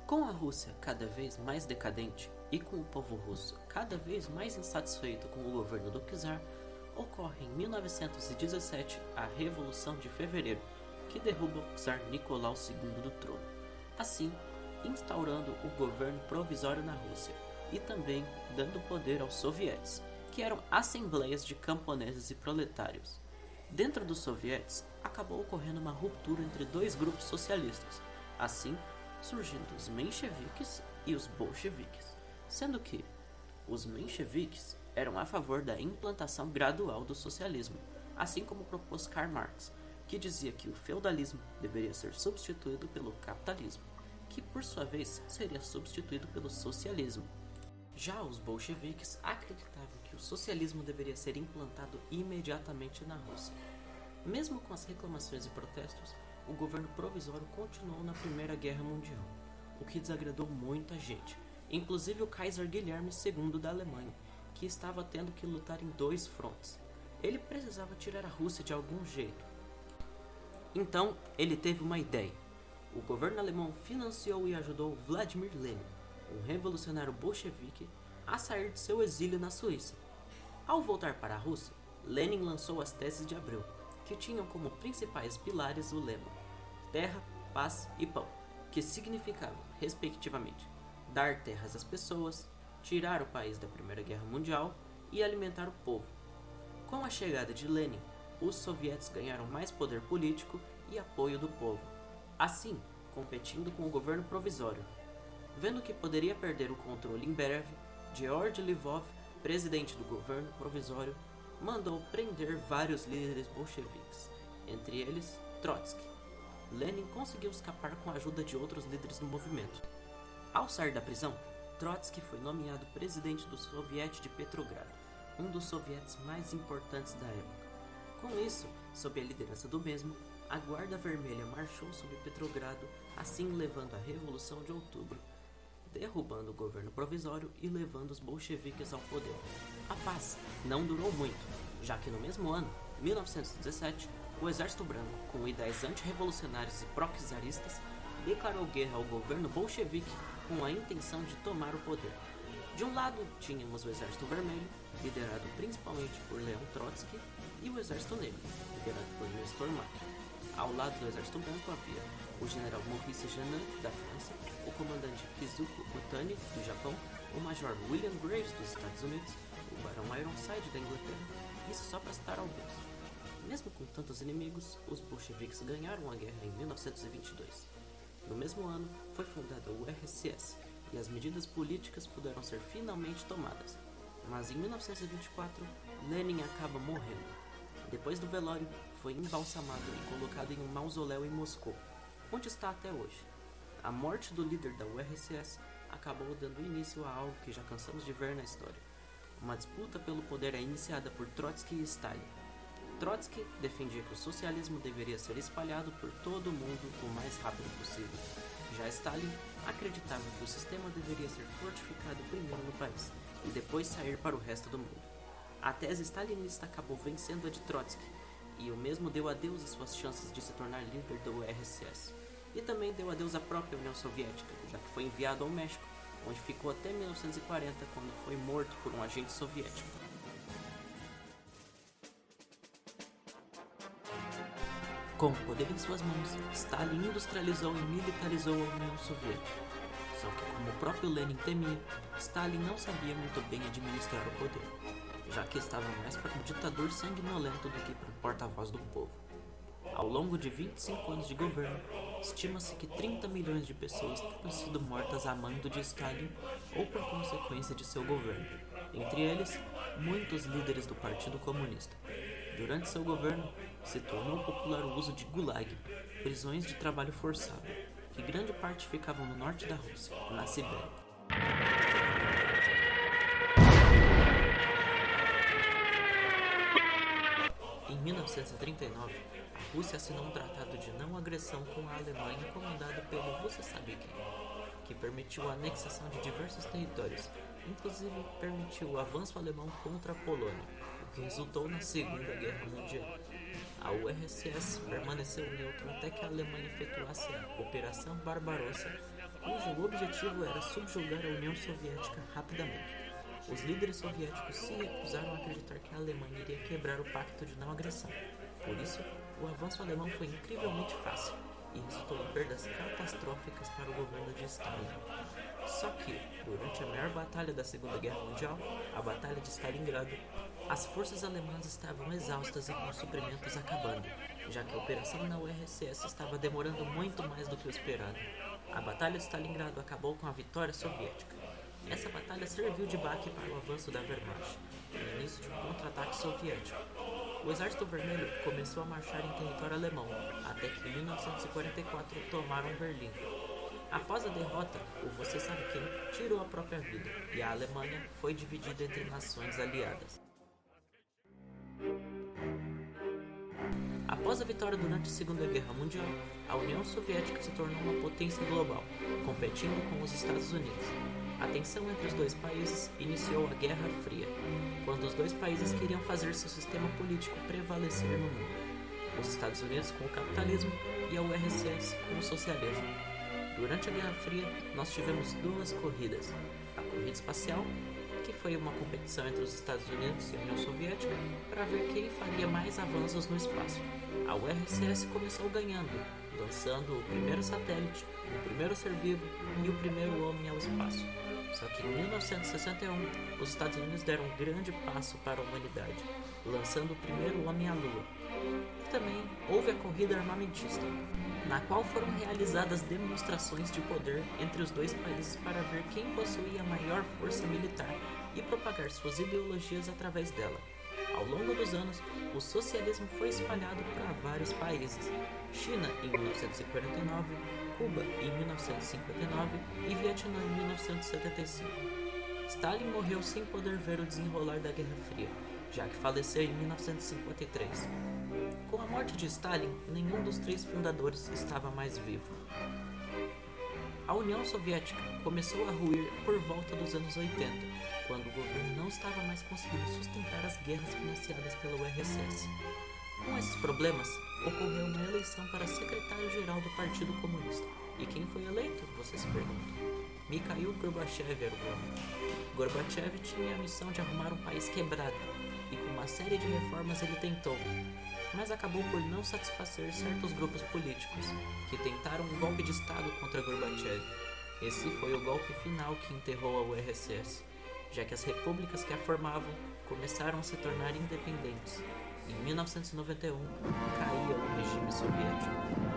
Com a Rússia cada vez mais decadente e com o povo russo cada vez mais insatisfeito com o governo do czar, ocorre em 1917 a Revolução de Fevereiro, que derruba o czar Nicolau II do trono, assim instaurando o governo provisório na Rússia e também dando poder aos sovietes, que eram assembleias de camponeses e proletários. Dentro dos sovietes, acabou ocorrendo uma ruptura entre dois grupos socialistas, assim surgindo os mencheviques e os bolcheviques, sendo que os mencheviques eram a favor da implantação gradual do socialismo, assim como propôs Karl Marx, que dizia que o feudalismo deveria ser substituído pelo capitalismo, que por sua vez seria substituído pelo socialismo. Já os bolcheviques acreditavam que o socialismo deveria ser implantado imediatamente na Rússia. Mesmo com as reclamações e protestos, o governo provisório continuou na Primeira Guerra Mundial, o que desagradou muita gente, inclusive o Kaiser Guilherme II da Alemanha, que estava tendo que lutar em dois frontes. Ele precisava tirar a Rússia de algum jeito. Então, ele teve uma ideia. O governo alemão financiou e ajudou Vladimir Lenin, um revolucionário bolchevique, a sair de seu exílio na Suíça. Ao voltar para a Rússia, Lenin lançou as Teses de Abreu, que tinham como principais pilares o lema Terra, Paz e Pão, que significavam, respectivamente, dar terras às pessoas, tirar o país da Primeira Guerra Mundial e alimentar o povo. Com a chegada de Lenin, os sovietes ganharam mais poder político e apoio do povo, assim competindo com o governo provisório. Vendo que poderia perder o controle em breve, Georgy Lvov, presidente do governo provisório, mandou prender vários líderes bolcheviques, entre eles Trotsky. Lenin conseguiu escapar com a ajuda de outros líderes do movimento. Ao sair da prisão, Trotsky foi nomeado presidente do Soviete de Petrogrado, um dos sovietes mais importantes da época. Com isso, sob a liderança do mesmo, a Guarda Vermelha marchou sobre Petrogrado, assim levando a Revolução de Outubro, derrubando o governo provisório e levando os bolcheviques ao poder. A paz não durou muito, já que no mesmo ano, 1917, o Exército Branco, com ideais antirrevolucionários e pró-czaristas, declarou guerra ao governo bolchevique com a intenção de tomar o poder. De um lado, tínhamos o Exército Vermelho, liderado principalmente por Leon Trotsky, e o Exército Negro, liderado por Nestor Makhno. Ao lado do Exército Branco havia o general Maurice Jeannin, da França, o comandante Kizuko Utani, do Japão, o major William Graves, dos Estados Unidos, o barão Ironside, da Inglaterra, isso só para citar alguns. Mesmo com tantos inimigos, os bolcheviques ganharam a guerra em 1922. No mesmo ano, foi fundada o URSS e as medidas políticas puderam ser finalmente tomadas. Mas em 1924, Lenin acaba morrendo. Depois do velório, foi embalsamado e colocado em um mausoléu em Moscou, onde está até hoje. A morte do líder da URSS acabou dando início a algo que já cansamos de ver na história. Uma disputa pelo poder é iniciada por Trotsky e Stalin. Trotsky defendia que o socialismo deveria ser espalhado por todo o mundo o mais rápido possível. Já Stalin acreditava que o sistema deveria ser fortificado primeiro no país e depois sair para o resto do mundo. A tese stalinista acabou vencendo a de Trotsky, e o mesmo deu adeus às suas chances de se tornar líder do URSS. E também deu adeus à própria União Soviética, já que foi enviado ao México, onde ficou até 1940, quando foi morto por um agente soviético. Com o poder em suas mãos, Stalin industrializou e militarizou a União Soviética. Só que, como o próprio Lenin temia, Stalin não sabia muito bem administrar o poder, já que estava mais para um ditador sanguinolento do que para um porta-voz do povo. Ao longo de 25 anos de governo, estima-se que 30 milhões de pessoas tenham sido mortas a mando de Stalin ou por consequência de seu governo, entre eles, muitos líderes do Partido Comunista. Durante seu governo, se tornou popular o uso de Gulag, prisões de trabalho forçado, que grande parte ficavam no norte da Rússia, na Sibéria. Em 1939, a Rússia assinou um tratado de não agressão com a Alemanha comandado pelo você sabe quem, que permitiu a anexação de diversos territórios, inclusive permitiu o avanço alemão contra a Polônia, o que resultou na Segunda Guerra Mundial. A URSS permaneceu neutra até que a Alemanha efetuasse a Operação Barbarossa cujo objetivo era subjugar a União Soviética rapidamente. Os líderes soviéticos se recusaram a acreditar que a Alemanha iria quebrar o pacto de não agressão. Por isso, o avanço alemão foi incrivelmente fácil e resultou em perdas catastróficas para o governo de Stalin. Só que, durante a maior batalha da Segunda Guerra Mundial, a Batalha de Stalingrado, as forças alemãs estavam exaustas e com os suprimentos acabando, já que a operação na URSS estava demorando muito mais do que o esperado. A Batalha de Stalingrado acabou com a vitória soviética. Essa batalha serviu de baque para o avanço da Wehrmacht, e o início de um contra-ataque soviético. O Exército Vermelho começou a marchar em território alemão, até que em 1944 tomaram Berlim. Após a derrota, o você sabe quem tirou a própria vida, e a Alemanha foi dividida entre nações aliadas. Após a vitória durante a Segunda Guerra Mundial, a União Soviética se tornou uma potência global, competindo com os Estados Unidos. A tensão entre os dois países iniciou a Guerra Fria, quando os dois países queriam fazer seu sistema político prevalecer no mundo. Os Estados Unidos com o capitalismo e a URSS com o socialismo. Durante a Guerra Fria, nós tivemos duas corridas. A corrida espacial, que foi uma competição entre os Estados Unidos e a União Soviética para ver quem faria mais avanços no espaço. A URSS começou ganhando, lançando o primeiro satélite, o primeiro ser vivo e o primeiro homem ao espaço. Só que em 1961, os Estados Unidos deram um grande passo para a humanidade, lançando o primeiro homem à Lua. E também houve a corrida armamentista, na qual foram realizadas demonstrações de poder entre os dois países para ver quem possuía a maior força militar e propagar suas ideologias através dela. Ao longo dos anos, o socialismo foi espalhado para vários países: China em 1949, Cuba em 1959 e Vietnã em 1975. Stalin morreu sem poder ver o desenrolar da Guerra Fria, já que faleceu em 1953. Com a morte de Stalin, nenhum dos três fundadores estava mais vivo. A União Soviética começou a ruir por volta dos anos 80, quando o governo não estava mais conseguindo sustentar as guerras financiadas pela URSS. Com esses problemas, ocorreu uma eleição para secretário-geral do Partido Comunista. E quem foi eleito, você se pergunta? Mikhail Gorbachev era o nome. Gorbachev tinha a missão de arrumar um país quebrado, e com uma série de reformas ele tentou, mas acabou por não satisfazer certos grupos políticos, que tentaram um golpe de Estado contra Gorbachev. Esse foi o golpe final que enterrou a URSS, já que as repúblicas que a formavam começaram a se tornar independentes. Em 1991, caía o regime soviético.